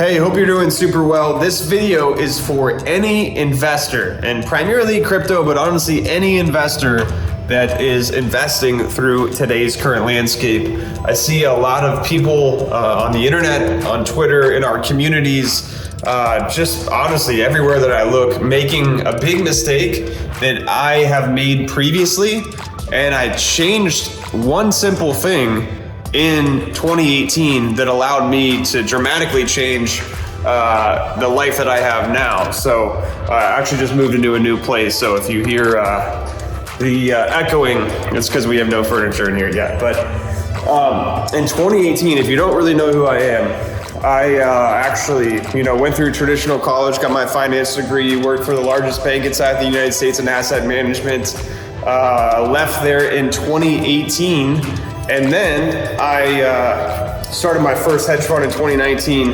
Hey, hope you're doing super well. This video is for any investor, and primarily crypto, but honestly any investor that is investing through today's current landscape. I see a lot of people on the internet, on Twitter, in our communities, just honestly everywhere that I look, making a big mistake that I have made previously, and I changed one simple thing in 2018 that allowed me to dramatically change the life that I have now. So I actually just moved into a new place. So if you hear the echoing, it's because we have no furniture in here yet. But in 2018, if you don't really know who I am, I actually, went through traditional college, got my finance degree, worked for the largest bank inside the United States in asset management, left there in 2018. And then I started my first hedge fund in 2019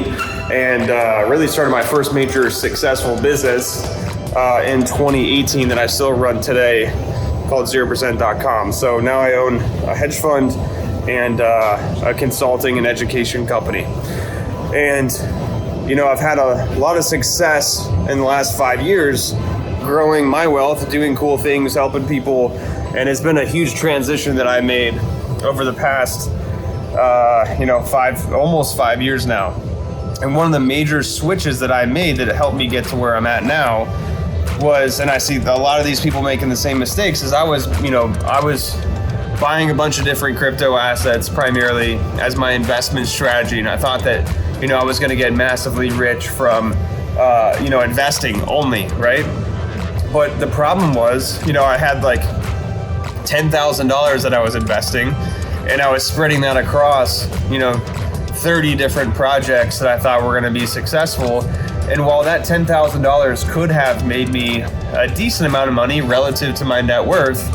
and really started my first major successful business in 2018 that I still run today called 0%.com. So now I own a hedge fund and a consulting and education company. And, I've had a lot of success in the last 5 years growing my wealth, doing cool things, helping people. And it's been a huge transition that I made over the past, almost 5 years now. And one of the major switches that I made that helped me get to where I'm at now was, and I see a lot of these people making the same mistakes, is I was buying a bunch of different crypto assets primarily as my investment strategy. And I thought that, I was going to get massively rich from, investing only, right? But the problem was, I had like $10,000 that I was investing, and I was spreading that across, 30 different projects that I thought were going to be successful. And while that $10,000 could have made me a decent amount of money relative to my net worth,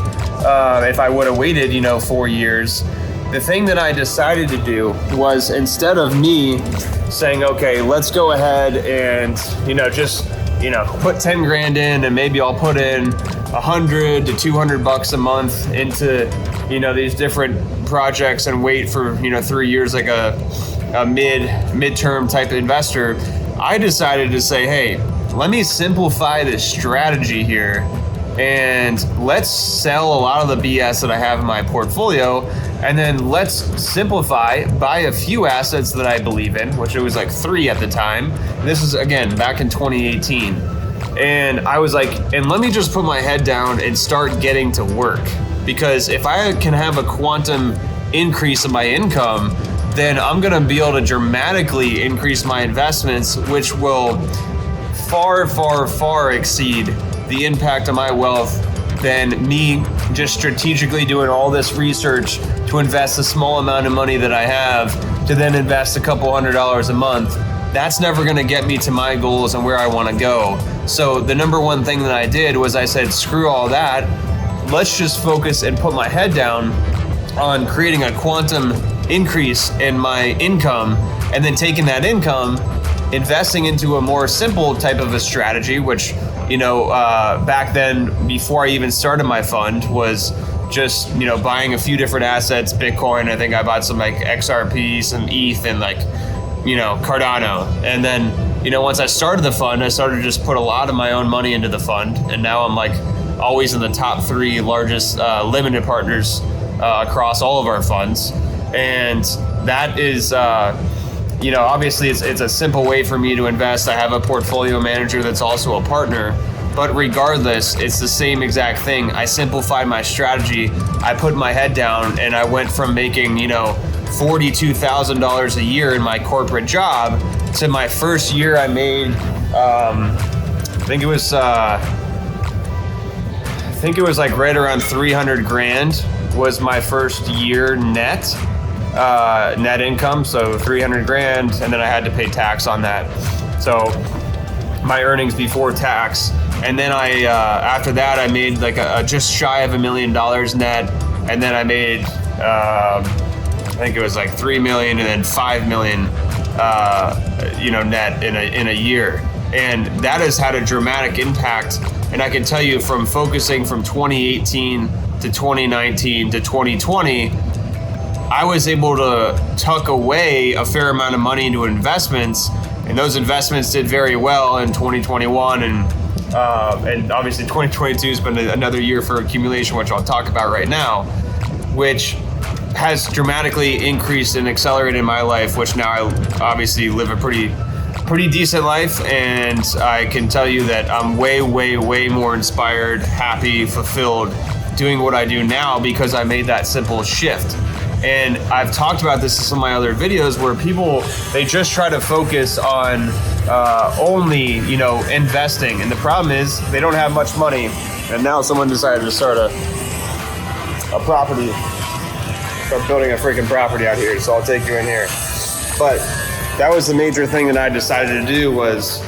if I would have waited, 4 years, the thing that I decided to do was, instead of me saying, okay, let's go ahead and, put 10 grand in, and maybe I'll put in $100 to $200 a month into, these different projects and wait for, 3 years like a midterm type of investor, I decided to say, hey, let me simplify this strategy here and let's sell a lot of the BS that I have in my portfolio, and then let's simplify, buy a few assets that I believe in, which it was like 3 at the time. This is, again, back in 2018. And I was like, and let me just put my head down and start getting to work. Because if I can have a quantum increase in my income, then I'm gonna be able to dramatically increase my investments, which will far, far, far exceed the impact of my wealth than me just strategically doing all this research to invest a small amount of money that I have to then invest a couple $100s a month. That's never gonna get me to my goals and where I wanna go. So the number one thing that I did was I said, screw all that. Let's just focus and put my head down on creating a quantum increase in my income, and then taking that income, investing into a more simple type of a strategy, which, back then, before I even started my fund, was just, buying a few different assets, Bitcoin. I think I bought some like XRP, some ETH, and like, Cardano. And then, once I started the fund, I started to just put a lot of my own money into the fund. And now I'm like always in the top 3 largest limited partners across all of our funds. And that is, obviously it's a simple way for me to invest. I have a portfolio manager that's also a partner, but regardless, it's the same exact thing. I simplified my strategy. I put my head down, and I went from making, $42,000 a year in my corporate job to my first year I made, I think it was like right around 300 grand was my first year net income. So 300 grand, and then I had to pay tax on that. So my earnings before tax. And then I, after that, I made like a just shy of $1 million net. And then I made, I think it was like 3 million and then 5 million, net in a year. And that has had a dramatic impact. And I can tell you, from focusing from 2018 to 2019 to 2020, I was able to tuck away a fair amount of money into investments And those investments did very well in 2021, and obviously 2022 has been another year for accumulation, which I'll talk about right now, which has dramatically increased and accelerated in my life, which now I obviously live a pretty decent life, and I can tell you that I'm way more inspired, happy, fulfilled doing what I do now because I made that simple shift. And I've talked about this in some of my other videos where people, they just try to focus on only, investing. And the problem is they don't have much money. And now someone decided to start a property, start building a freaking property out here. So I'll take you in here. But that was the major thing that I decided to do, was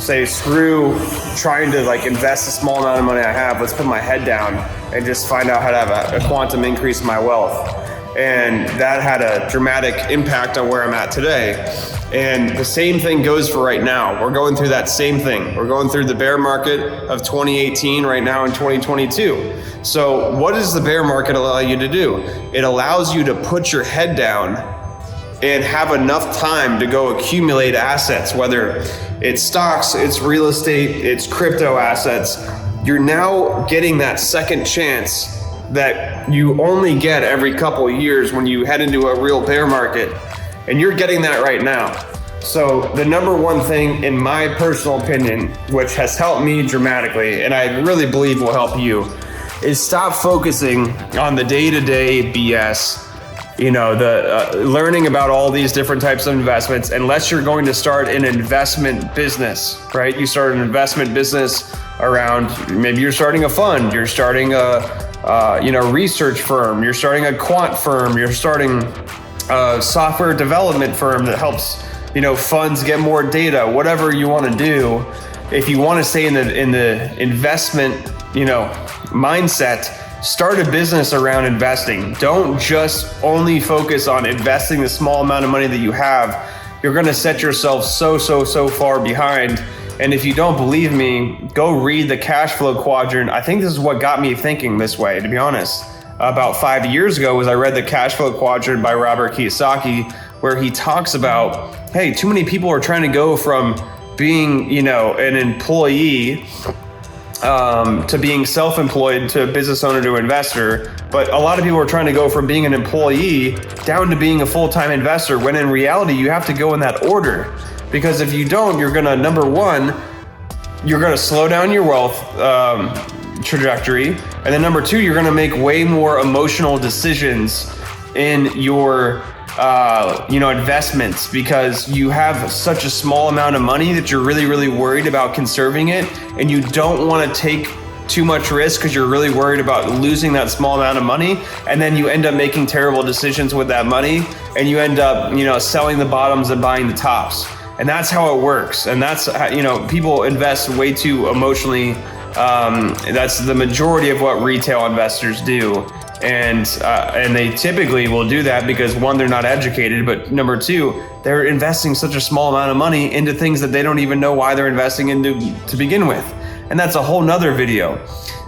say, screw trying to invest a small amount of money I have. Let's put my head down and just find out how to have a quantum increase in my wealth. And that had a dramatic impact on where I'm at today. And the same thing goes for right now. We're going through that same thing. We're going through the bear market of 2018 right now in 2022. So what does the bear market allow you to do? It allows you to put your head down and have enough time to go accumulate assets, whether it's stocks, it's real estate, it's crypto assets. You're now getting that second chance that you only get every couple of years when you head into a real bear market, and you're getting that right now. So the number one thing, in my personal opinion, which has helped me dramatically, and I really believe will help you, is stop focusing on the day-to-day BS, the learning about all these different types of investments, unless you're going to start an investment business, right? You start an investment business around, maybe you're starting a fund, you're starting a research firm, you're starting a quant firm, you're starting a software development firm that helps, funds get more data, whatever you want to do. If you want to stay in the investment, mindset, start a business around investing. Don't just only focus on investing the small amount of money that you have. You're going to set yourself so far behind. And if you don't believe me, go read the Cashflow quadrant. I think this is what got me thinking this way, to be honest. About 5 years ago, was I read the Cashflow quadrant by Robert Kiyosaki, where he talks about, hey, too many people are trying to go from being, an employee to being self-employed, to a business owner, to investor. But a lot of people are trying to go from being an employee down to being a full-time investor, when in reality, you have to go in that order. Because if you don't, you're gonna, number one, you're gonna slow down your wealth trajectory. And then number two, you're gonna make way more emotional decisions in your investments, because you have such a small amount of money that you're really worried about conserving it, and you don't want to take too much risk because you're really worried about losing that small amount of money, and then you end up making terrible decisions with that money, and you end up selling the bottoms and buying the tops. And that's how it works. And that's how, people invest way too emotionally. That's the majority of what retail investors do. And they typically will do that because, one, they're not educated, but number two, they're investing such a small amount of money into things that they don't even know why they're investing into to begin with. And that's a whole nother video.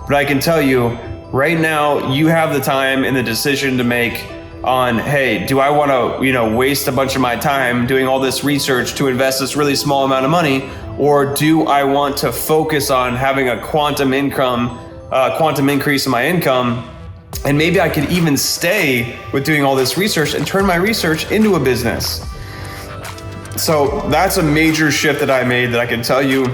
But I can tell you right now, you have the time and the decision to make on, hey, do I want to, waste a bunch of my time doing all this research to invest this really small amount of money, or do I want to focus on having a quantum increase in my income? And maybe I could even stay with doing all this research and turn my research into a business. So that's a major shift that I made that I can tell you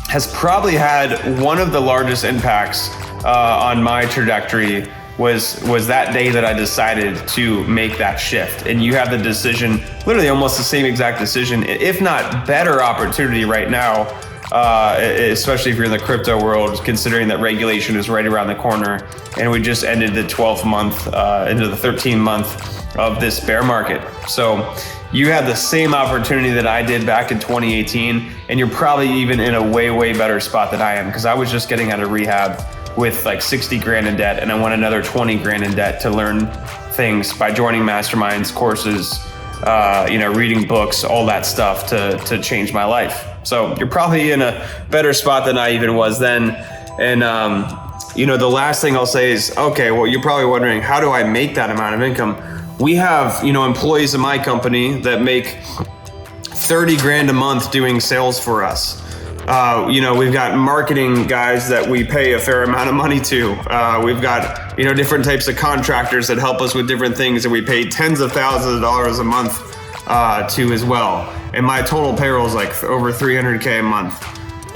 has probably had one of the largest impacts on my trajectory. Was that day that I decided to make that shift. And you have the decision, literally almost the same exact decision, if not better opportunity right now, especially if you're in the crypto world, considering that regulation is right around the corner. And we just ended the 12th month into the 13th month of this bear market. So you have the same opportunity that I did back in 2018, and you're probably even in a way better spot than I am, because I was just getting out of rehab with like 60 grand in debt, and I went another 20 grand in debt to learn things by joining masterminds, courses, reading books, all that stuff to change my life. So you're probably in a better spot than I even was then. And the last thing I'll say is, okay, well, you're probably wondering, how do I make that amount of income? We have, employees in my company that make 30 grand a month doing sales for us. We've got marketing guys that we pay a fair amount of money to. We've got, different types of contractors that help us with different things that we pay tens of thousands of dollars a month to as well. And my total payroll is like over 300K a month.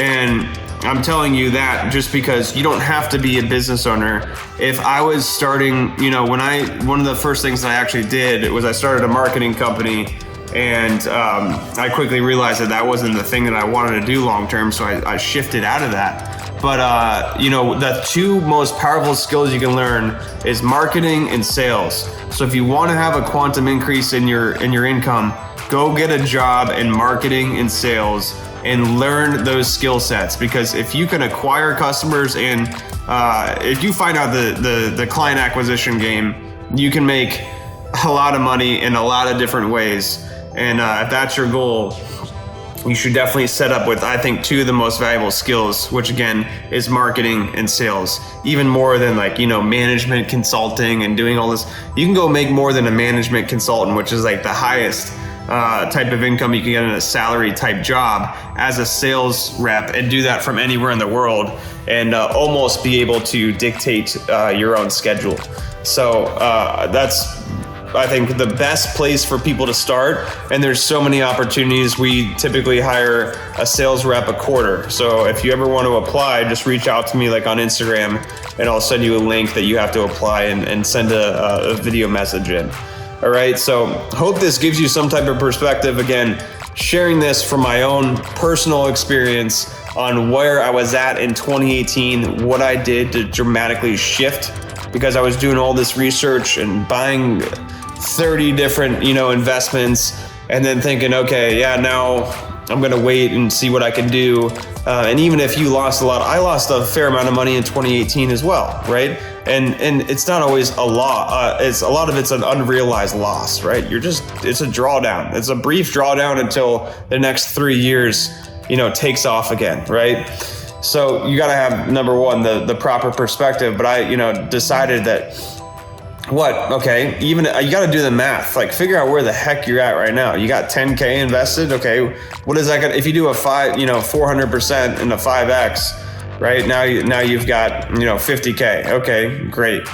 And I'm telling you that just because you don't have to be a business owner. If I was starting, one of the first things that I actually did was I started a marketing company. And I quickly realized that wasn't the thing that I wanted to do long term, so I shifted out of that. But the two most powerful skills you can learn is marketing and sales. So if you want to have a quantum increase in your income, go get a job in marketing and sales and learn those skill sets. Because if you can acquire customers and if you find out the client acquisition game, you can make a lot of money in a lot of different ways. And if that's your goal, you should definitely set up with, I think, two of the most valuable skills, which again is marketing and sales. Even more than management consulting and doing all this. You can go make more than a management consultant, which is like the highest type of income you can get in a salary type job as a sales rep, and do that from anywhere in the world, and almost be able to dictate your own schedule. So that's, I think, the best place for people to start. And there's so many opportunities. We typically hire a sales rep a quarter. So if you ever want to apply, just reach out to me like on Instagram, and I'll send you a link that you have to apply and send a video message in. All right. So hope this gives you some type of perspective. Again, sharing this from my own personal experience on where I was at in 2018, what I did to dramatically shift, because I was doing all this research and buying 30 different, investments, and then thinking, okay, yeah, now I'm going to wait and see what I can do. And even if you lost a lot, I lost a fair amount of money in 2018 as well, right? And it's not always a lot. It's a lot of it's an unrealized loss, right? It's a drawdown. It's a brief drawdown until the next 3 years, takes off again, right? So you got to have, number one, the proper perspective. But I, decided that, even you got to do the math, like figure out where the heck you're at right now. You got 10K invested. Okay. What is that gonna, if you do a 400% and a 5X, right? Now you've got, 50K. Okay, great.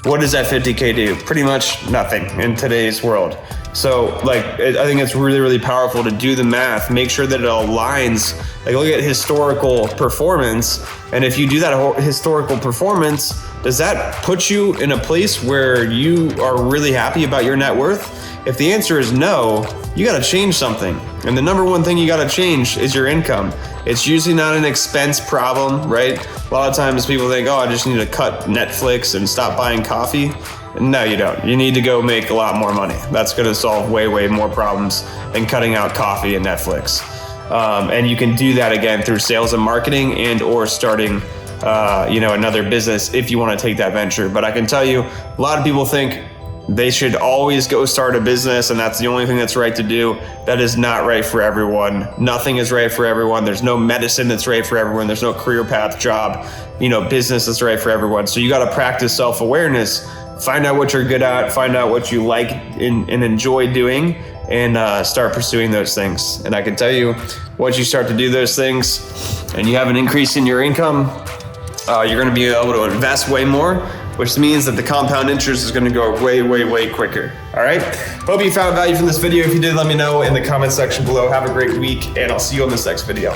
What does that 50K do? Pretty much nothing in today's world. So I think it's really, really powerful to do the math, make sure that it aligns, look at historical performance. And if you do that historical performance, does that put you in a place where you are really happy about your net worth? If the answer is no, you got to change something. And the number one thing you got to change is your income. It's usually not an expense problem, right? A lot of times people think, I just need to cut Netflix and stop buying coffee. No, you don't. You need to go make a lot more money. That's going to solve way, way more problems than cutting out coffee and Netflix. And you can do that again through sales and marketing and or starting another business if you want to take that venture. But I can tell you, a lot of people think they should always go start a business and that's the only thing that's right to do. That is not right for everyone. Nothing is right for everyone. There's no medicine that's right for everyone. There's no career path, job, business that's right for everyone. So you got to practice self-awareness, find out what you're good at, find out what you like and enjoy doing, and start pursuing those things. And I can tell you, once you start to do those things and you have an increase in your income, you're going to be able to invest way more, which means that the compound interest is going to go way, way, way quicker. All right. Hope you found value from this video. If you did, let me know in the comment section below. Have a great week, and I'll see you on this next video.